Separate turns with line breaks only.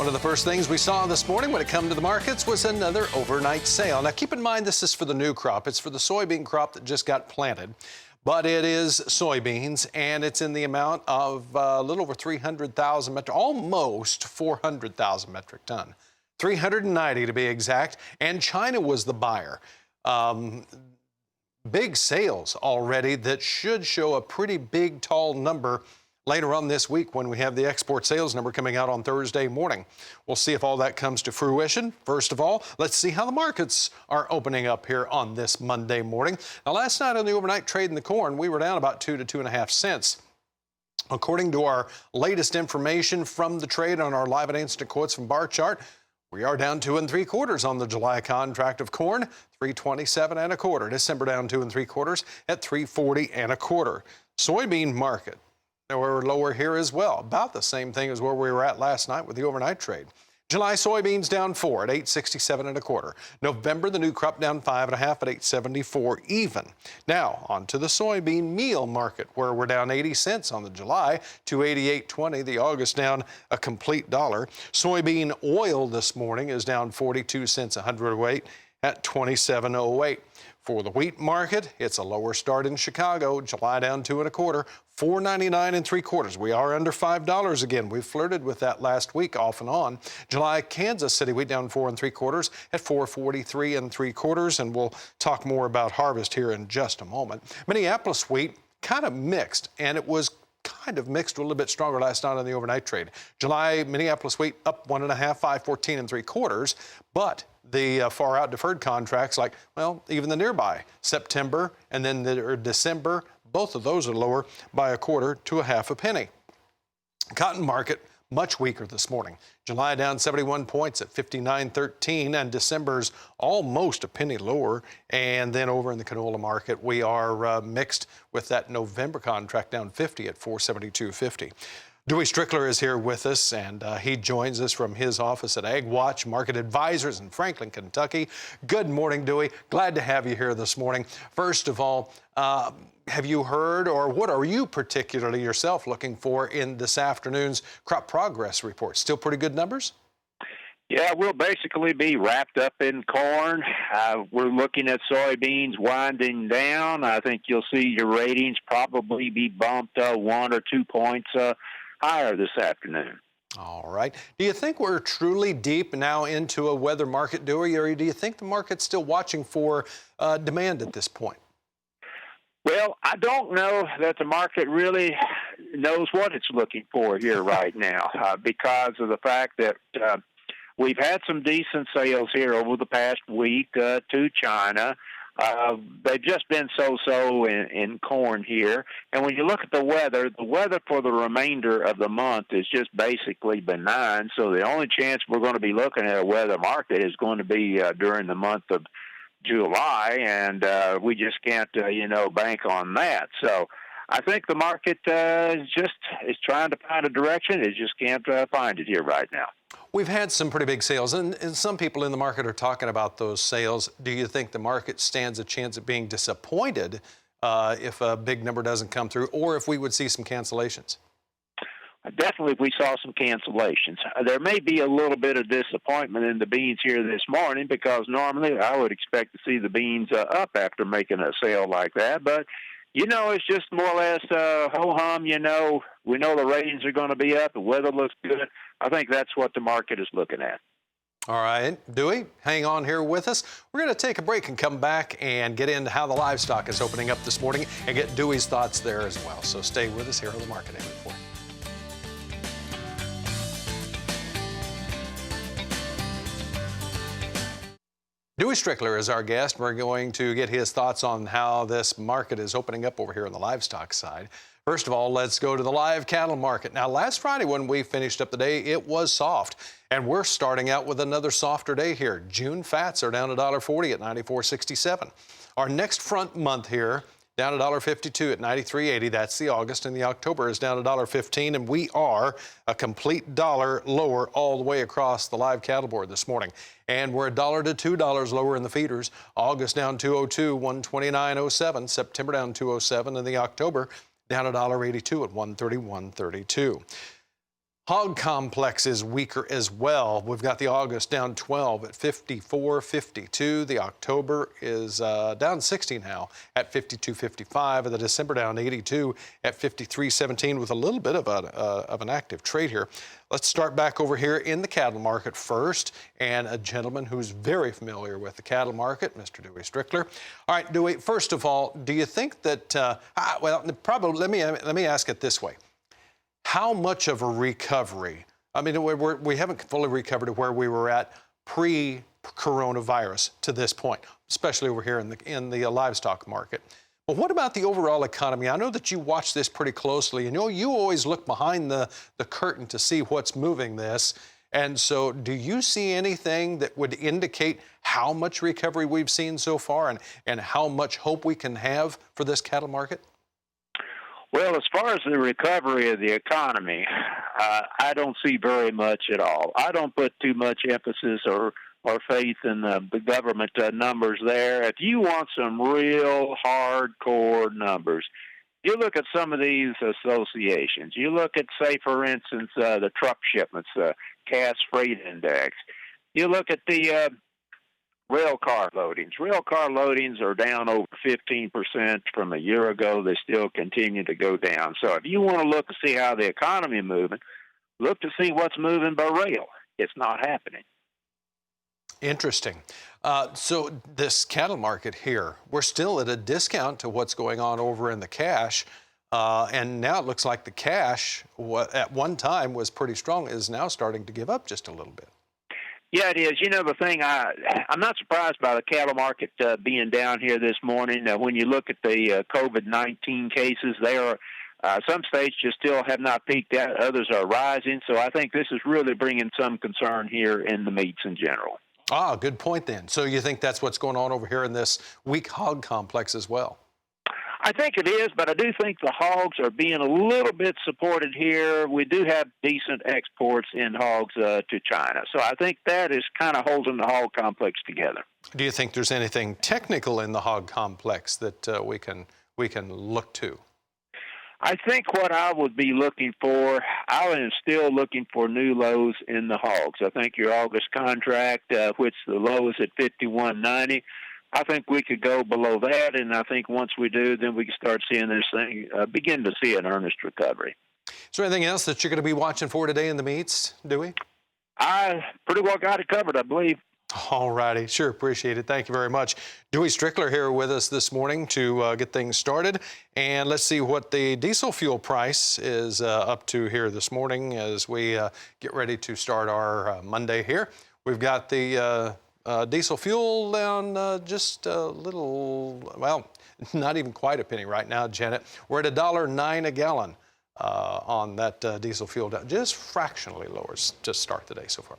One of the first things we saw this morning when it came to the markets was another overnight sale. Now, keep in mind, this is for the new crop. It's for the soybean crop that just got planted. But it is soybeans, and it's in the amount of a little over 300,000 metric, almost 400,000 metric ton. 390 to be exact, and China was the buyer. Big sales already that should show a pretty big, tall number later on this week when we have the export sales number coming out on Thursday morning. We'll see if all that comes to fruition. First of all, let's see how the markets are opening up here on this Monday morning. Now, last night on the overnight trade in the corn, we were down about 2 to 2.5 cents. According to our latest information from the trade on our live and instant quotes from bar chart, we are down 2 3/4 on the July contract of corn, 327 1/4. December down 2 3/4 at 340 1/4. Soybean market, we're lower here as well, about the same thing as where we were at last night with the overnight trade. July soybeans down 4 at 867 1/4. November, the new crop down 5.5 at 874 even. Now on to the soybean meal market, where we're down 80 cents on the July, 288.20. The August down a complete dollar. Soybean oil this morning is down 42 cents a hundredweight at 27.08. For the wheat market, it's a lower start in Chicago. July down 2 1/4, 4.99 3/4. We are under $5 again. We flirted with that last week off and on. July Kansas City wheat down 4 3/4 at 443 3/4, and we'll talk more about harvest here in just a moment. Minneapolis wheat kind of mixed, and it was kind of mixed a little bit stronger last night on the overnight trade. July Minneapolis wheat up 1.5, 514 3/4, but the far out deferred contracts, like, well, even the nearby September and then December, both of those are lower by 1/4 to 1/2 penny. Cotton market much weaker this morning. July down 71 points at 59.13, and December's almost a penny lower. And then over in the canola market, we are mixed with that November contract down 50 at 472.50. Dewey Strickler is here with us, and he joins us from his office at Ag Watch Market Advisors in Franklin, Kentucky. Good morning, Dewey. Glad to have you here this morning. First of all, have you heard, or what are you particularly yourself looking for in this afternoon's crop progress report? Still pretty good numbers?
Yeah, we'll basically be wrapped up in corn. We're looking at soybeans winding down. I think you'll see your ratings probably be bumped 1 or 2 points higher this afternoon.
All right. Do you think we're truly deep now into a weather market, Dewey, or do you think the market's still watching for demand at this point?
Well, I don't know that the market really knows what it's looking for here right now because of the fact that we've had some decent sales here over the past week to China. They've just been so-so in corn here. And when you look at the weather for the remainder of the month is just basically benign. So the only chance we're going to be looking at a weather market is going to be during the month of July, and we just can't, bank on that. So I think the market is trying to find a direction. It just can't find it here right now.
We've had some pretty big sales, and some people in the market are talking about those sales. Do you think the market stands a chance of being disappointed if a big number doesn't come through, or if we would see some cancellations?
Definitely, if we saw some cancellations. There may be a little bit of disappointment in the beans here this morning because normally I would expect to see the beans up after making a sale like that. But, it's just more or less ho-hum. We know the ratings are going to be up. The weather looks good. I think that's what the market is looking at.
All right, Dewey, hang on here with us. We're going to take a break and come back and get into how the livestock is opening up this morning and get Dewey's thoughts there as well. So stay with us here on the Market Day Report. Dewey Strickler is our guest. We're going to get his thoughts on how this market is opening up over here on the livestock side. First of all, let's go to the live cattle market. Now, last Friday when we finished up the day, it was soft, and we're starting out with another softer day here. June fats are down $1.40 at 94.67. Our next front month here, down $1.52 at 93.80. That's the August, and the October is down $1.15, and we are a complete dollar lower all the way across the live cattle board this morning. And we're $1 to $2 lower in the feeders. August down 202, 129.07. September down 207, and the October down $1.82 at 131.32. Hog complex is weaker as well. We've got the August down 12 at 54.52. The October is down 60 now at 52.55, and the December down 82 at 53.17 with a little bit of an active trade here. Let's start back over here in the cattle market first, and a gentleman who's very familiar with the cattle market, Mr. Dewey Strickler. All right, Dewey, first of all, do you think that, well, probably let me ask it this way. How much of a recovery? I mean, we haven't fully recovered to where we were at pre-coronavirus to this point, especially over here in the livestock market. But what about the overall economy? I know that you watch this pretty closely, and you always look behind the curtain to see what's moving this. And so do you see anything that would indicate how much recovery we've seen so far and how much hope we can have for this cattle market?
Well, as far as the recovery of the economy, I don't see very much at all. I don't put too much emphasis or faith in the government numbers there. If you want some real hardcore numbers, you look at some of these associations. You look at, say, for instance, the truck shipments, Cass Freight Index. You look at the rail car loadings. Rail car loadings are down over 15% from a year ago. They still continue to go down. So if you want to look to see how the economy is moving, look to see what's moving by rail. It's not happening.
Interesting. So this cattle market here, we're still at a discount to what's going on over in the cash. And now it looks like the cash, what at one time was pretty strong, is now starting to give up just a little bit.
Yeah, it is. You know, the thing, I'm not surprised by the cattle market being down here this morning. When you look at the COVID-19 cases, they are some states just still have not peaked out. Others are rising. So I think this is really bringing some concern here in the meats in general.
Ah, good point then. So you think that's what's going on over here in this weak hog complex as well?
I think it is, but I do think the hogs are being a little bit supported here. We do have decent exports in hogs to China. So I think that is kind of holding the hog complex together.
Do you think there's anything technical in the hog complex that we can look to?
I think what I would be looking for, I am still looking for new lows in the hogs. I think your August contract, which the low is at 51.90, I think we could go below that, and I think once we do, then we can start seeing this thing begin to see an earnest recovery.
Is there anything else that you're going to be watching for today in the meats, Dewey?
I pretty well got it covered, I believe.
All righty. Sure, appreciate it. Thank you very much. Dewey Strickler here with us this morning to get things started. And let's see what the diesel fuel price is up to here this morning as we get ready to start our Monday here. We've got the diesel fuel down just a little, well, not even quite a penny right now, Janet. We're at $1.09 a gallon on that diesel fuel, just fractionally lower to start the day so far.